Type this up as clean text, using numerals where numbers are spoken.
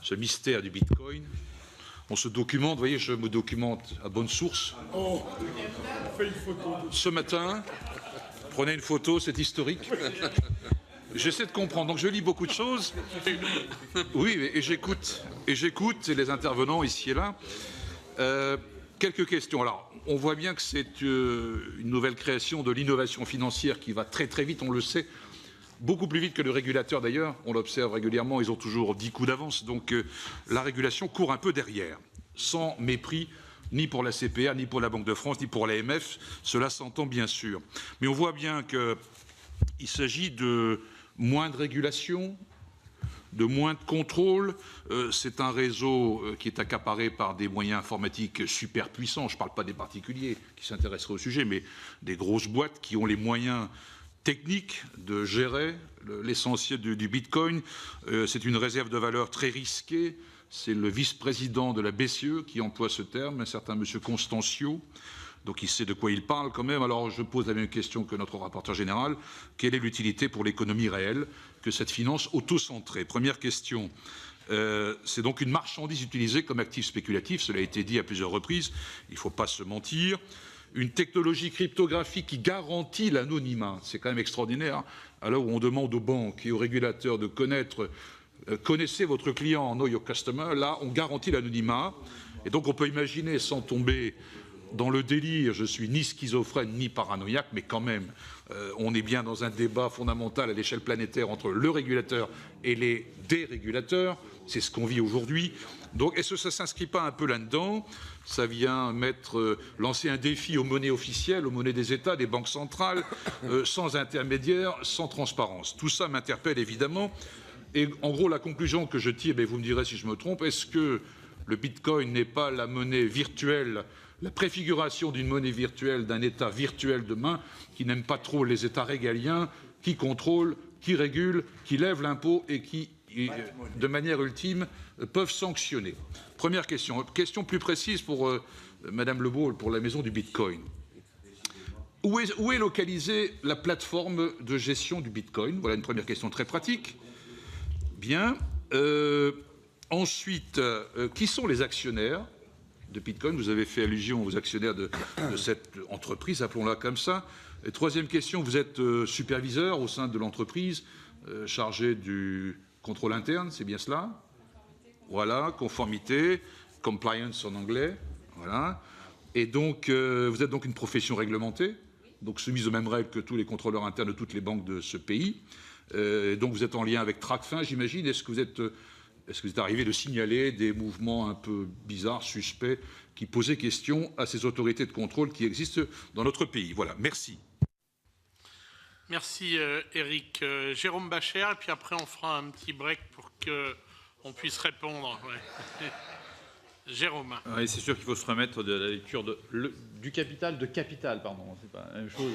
ce mystère du Bitcoin. On se documente, vous voyez, je me documente à bonne source. Ce matin, prenez une photo, c'est historique. J'essaie de comprendre, donc je lis beaucoup de choses. Oui, et j'écoute les intervenants ici et là. Quelques questions. Alors, on voit bien que c'est une nouvelle création de l'innovation financière qui va très très vite, on le sait, beaucoup plus vite que le régulateur d'ailleurs. On l'observe régulièrement, ils ont toujours 10 coups d'avance, donc la régulation court un peu derrière, sans mépris ni pour la CPA, ni pour la Banque de France, ni pour l'AMF, cela s'entend bien sûr. Mais on voit bien qu'il s'agit de moins de régulation, de moins de contrôle. C'est un réseau qui est accaparé par des moyens informatiques super puissants. Je ne parle pas des particuliers qui s'intéresseraient au sujet, mais des grosses boîtes qui ont les moyens techniques de gérer l'essentiel du Bitcoin. C'est une réserve de valeur très risquée. C'est le vice-président de la BCE qui emploie ce terme, un certain monsieur Constancio. Donc il sait de quoi il parle quand même. Alors je pose la même question que notre rapporteur général. Quelle est l'utilité pour l'économie réelle que cette finance auto-centrée? Première question. C'est donc une marchandise utilisée comme actif spéculatif. Cela a été dit à plusieurs reprises. Il ne faut pas se mentir. Une technologie cryptographique qui garantit l'anonymat. C'est quand même extraordinaire. À l'heure où on demande aux banques et aux régulateurs de connaître, connaissez votre client, know your customer, là on garantit l'anonymat. Et donc on peut imaginer, sans tomber dans le délire, je suis ni schizophrène ni paranoïaque, mais quand même, on est bien dans un débat fondamental à l'échelle planétaire entre le régulateur et les dérégulateurs. C'est ce qu'on vit aujourd'hui. Donc, est-ce que ça ne s'inscrit pas un peu là-dedans? Ça vient lancer un défi aux monnaies officielles, aux monnaies des États, des banques centrales, sans intermédiaire, sans transparence. Tout ça m'interpelle évidemment. Et en gros, la conclusion que je tire, vous me direz si je me trompe, est-ce que le Bitcoin n'est pas la monnaie virtuelle, la préfiguration d'une monnaie virtuelle, d'un État virtuel demain, qui n'aime pas trop les États régaliens, qui contrôlent, qui régulent, qui lèvent l'impôt et qui, de manière ultime, peuvent sanctionner? Première question. Question plus précise pour Madame Le Baule, pour la maison du Bitcoin. Où est localisée la plateforme de gestion du Bitcoin? Voilà une première question très pratique. Bien. Ensuite, qui sont les actionnaires de Bitcoin? Vous avez fait allusion aux actionnaires de cette entreprise, appelons-la comme ça. Et troisième question, vous êtes superviseur au sein de l'entreprise, chargé du contrôle interne, c'est bien cela? Voilà, conformité, compliance en anglais, voilà. Et donc, vous êtes donc une profession réglementée, donc soumise aux mêmes règles que tous les contrôleurs internes de toutes les banques de ce pays. Donc vous êtes en lien avec Tracfin, j'imagine. Est-ce que vous êtes arrivé de signaler des mouvements un peu bizarres, suspects, qui posaient question à ces autorités de contrôle qui existent dans notre pays? Voilà, merci. Merci Eric. Jérôme Bacher, et puis après on fera un petit break pour qu'on puisse répondre. Ouais. Jérôme. Oui, c'est sûr qu'il faut se remettre de la lecture du capital, pardon. C'est pas la même chose.